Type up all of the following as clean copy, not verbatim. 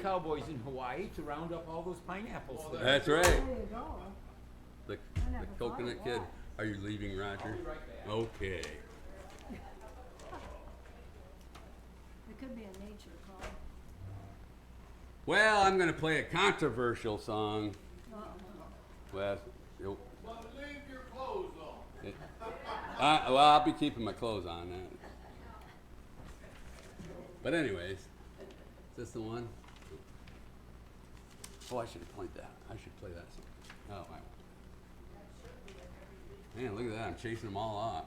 cowboys in Hawaii to round up all those pineapples. That's right. There you go. The never coconut thought of kid. that. Are you leaving, Roger? I'll be right back. Okay. It could be a nature call. Well, I'm going to play a controversial song. Uh-oh. Well, you- But leave your clothes on. well, I'll be keeping my clothes on. But anyways, is this the one? Oh, I should have played that. I should play that song. Oh, I won't. Man, look at that. I'm chasing them all off.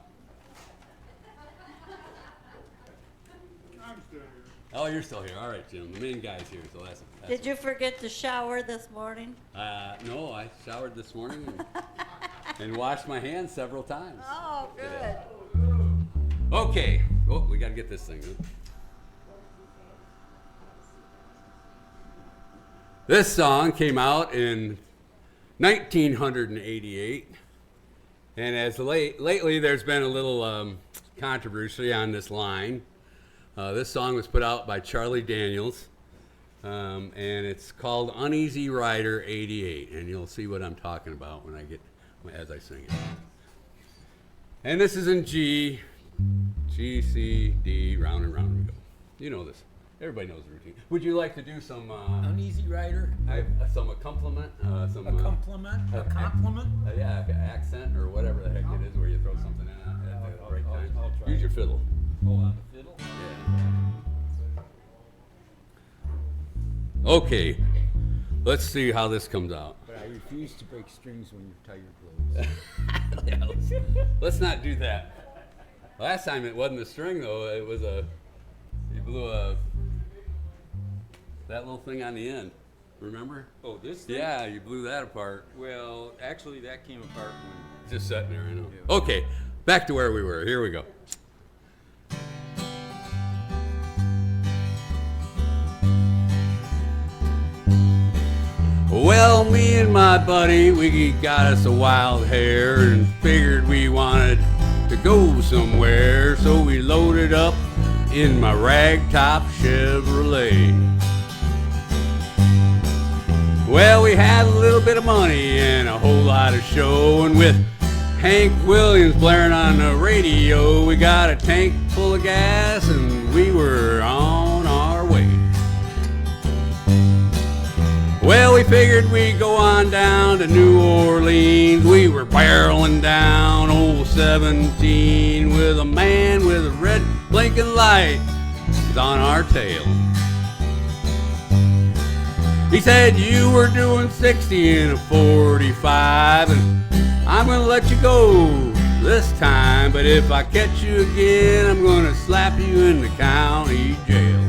I'm still here. Oh, you're still here. All right, Jim. The main guy's here, so that's Did you forget to shower this morning? No, I showered this morning and washed my hands several times. Oh, good. Okay. Oh, we got to get this thing. This song came out in 1988, and as lately there's been a little controversy on this line. This song was put out by Charlie Daniels, and it's called Uneasy Rider 88, and you'll see what I'm talking about as I sing it. And this is in G, C, D, round and round we go. You know this. Everybody knows the routine. Would you like to do some Uneasy Rider. some accompaniment? Some A compliment. A compliment. yeah, accent or whatever the heck it is, where you throw something in at the right time. I'll try. Use your fiddle. Hold on, the fiddle. Yeah. Okay, let's see how this comes out. But I refuse to break strings when you tie your clothes. Yeah, let's not do that. Last time it wasn't a string though; it was you blew that little thing on the end. Remember? Oh, this thing? Yeah, you blew that apart. Well, actually, that came apart when. Just sitting there, I know. Yeah. Okay, back to where we were. Here we go. Well, me and my buddy, we got us a wild hare and figured we wanted to go somewhere, so we loaded up in my ragtop Chevrolet. Well, we had a little bit of money and a whole lot of show, and with Hank Williams blaring on the radio, we got a tank full of gas and we were on our way. Well, we figured we'd go on down to New Orleans. We were barreling down old 17 with a man with a red blinking light on our tail. He said, you were doing 60 in a 45, and I'm gonna let you go this time, but if I catch you again, I'm gonna slap you in the county jail.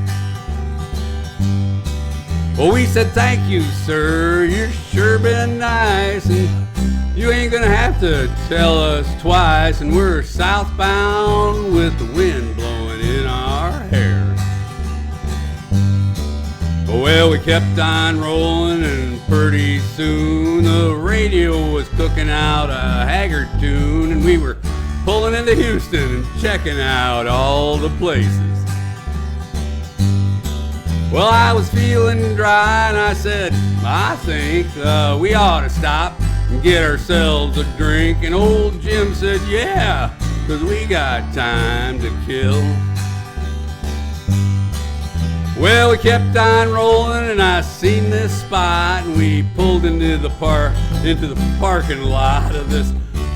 Well, we said, thank you, sir, you've sure been nice, and you ain't gonna have to tell us twice, and we're southbound with the wind blowing in our hair. Well, we kept on rolling, and pretty soon the radio was cooking out a Haggard tune, and we were pulling into Houston and checking out all the places. Well, I was feeling dry, and I said, I think we ought to stop and get ourselves a drink. And old Jim said, yeah, 'cause we got time to kill. Well, we kept on rolling, and I seen this spot, and we pulled into the parking lot of this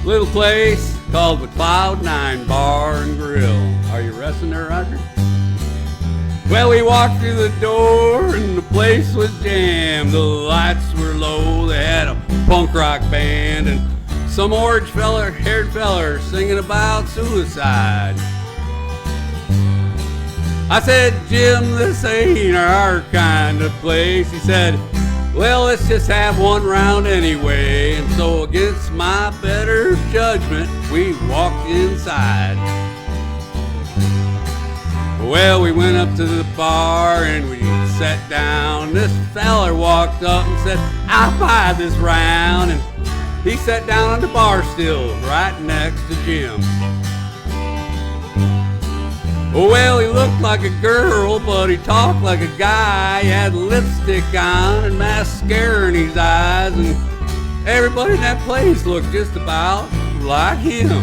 little place called the Cloud9 Bar and Grill. Are you resting there, Roger? Well, we walked through the door, and the place was jammed. The lights were low, they had a punk rock band, and some orange-haired feller singing about suicide. I said, Jim, this ain't our kind of place. He said, well, let's just have one round anyway. And so against my better judgment, we walked inside. Well, we went up to the bar and we sat down. This feller walked up and said, I'll buy this round. And he sat down on the bar stool right next to Jim. Oh, well, he looked like a girl, but he talked like a guy. He had lipstick on and mascara in his eyes, and everybody in that place looked just about like him.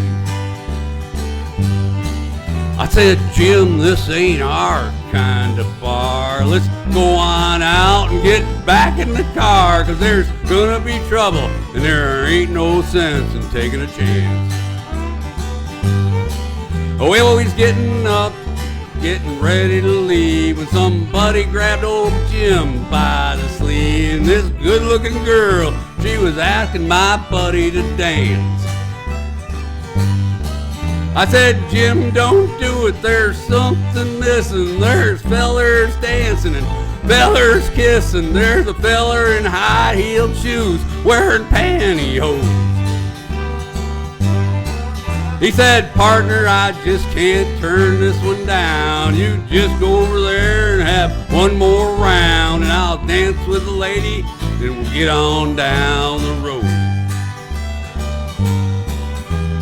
I said, Jim, this ain't our kind of bar. Let's go on out and get back in the car, 'cause there's gonna be trouble, and there ain't no sense in taking a chance. Oh, well, he's getting up, getting ready to leave, when somebody grabbed old Jim by the sleeve. And this good-looking girl, she was asking my buddy to dance. I said, Jim, don't do it, there's something missing. There's fellers dancing and fellers kissing. There's a feller in high-heeled shoes wearing pantyhose. He said, partner, I just can't turn this one down. You just go over there and have one more round, and I'll dance with the lady, then we'll get on down the road.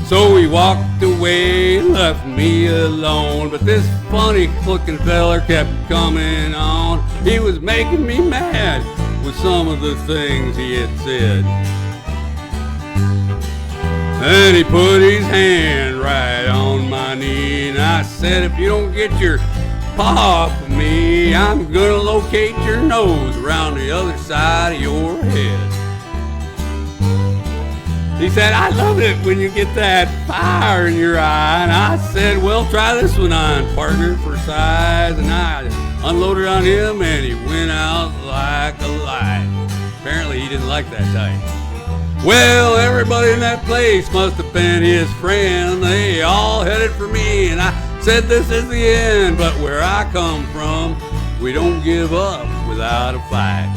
So he walked away and left me alone, but this funny-looking feller kept coming on. He was making me mad with some of the things he had said. And he put his hand right on my knee, and I said, if you don't get your paw off of me, I'm gonna locate your nose around the other side of your head. He said, I love it when you get that fire in your eye. And I said, well, try this one on, partner, for size. And I unloaded on him, and he went out like a light. Apparently, he didn't like that type. Well, everybody in that place must have been his friend. They all headed for me, and I said, this is the end. But where I come from, we don't give up without a fight.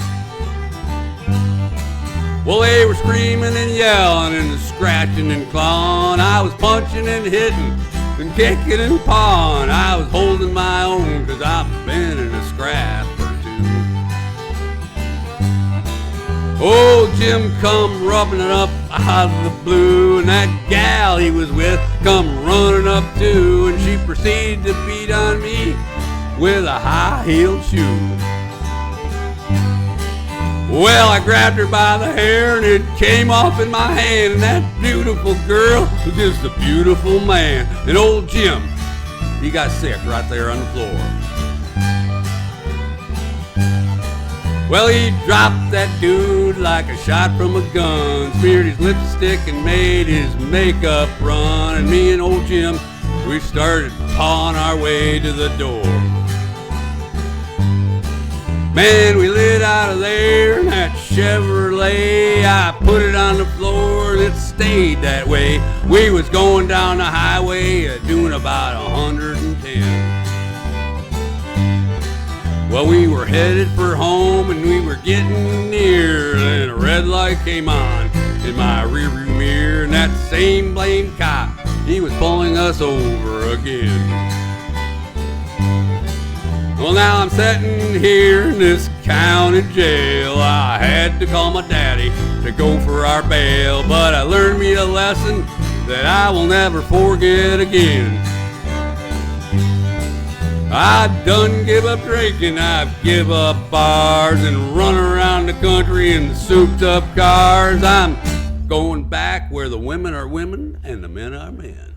Well, they were screaming and yelling and scratching and clawing. I was punching and hitting and kicking and pawing. I was holding my own, 'cause I've been in a scrap or two. Oh, Jim come rubbing it up out of the blue, and that gal he was with come running up too, and she proceeded to beat on me with a high-heeled shoe. Well, I grabbed her by the hair, and it came off in my hand, and that beautiful girl was just a beautiful man. And old Jim, he got sick right there on the floor. Well, he dropped that dude like a shot from a gun, smeared his lipstick and made his makeup run, and me and old Jim, we started pawing our way to the door. Man, we lit out of there in that Chevrolet. I put it on the floor and it stayed that way. We was going down the highway doing about 110. Well, we were headed for home and we were getting near, and a red light came on in my rearview mirror, and that same blamed cop, he was pulling us over again. Well, now I'm sitting here in this county jail. I had to call my daddy to go for our bail, but I learned me a lesson that I will never forget again. I done give up drinking, I've give up bars and run around the country in souped up cars. I'm going back where the women are women and the men are men.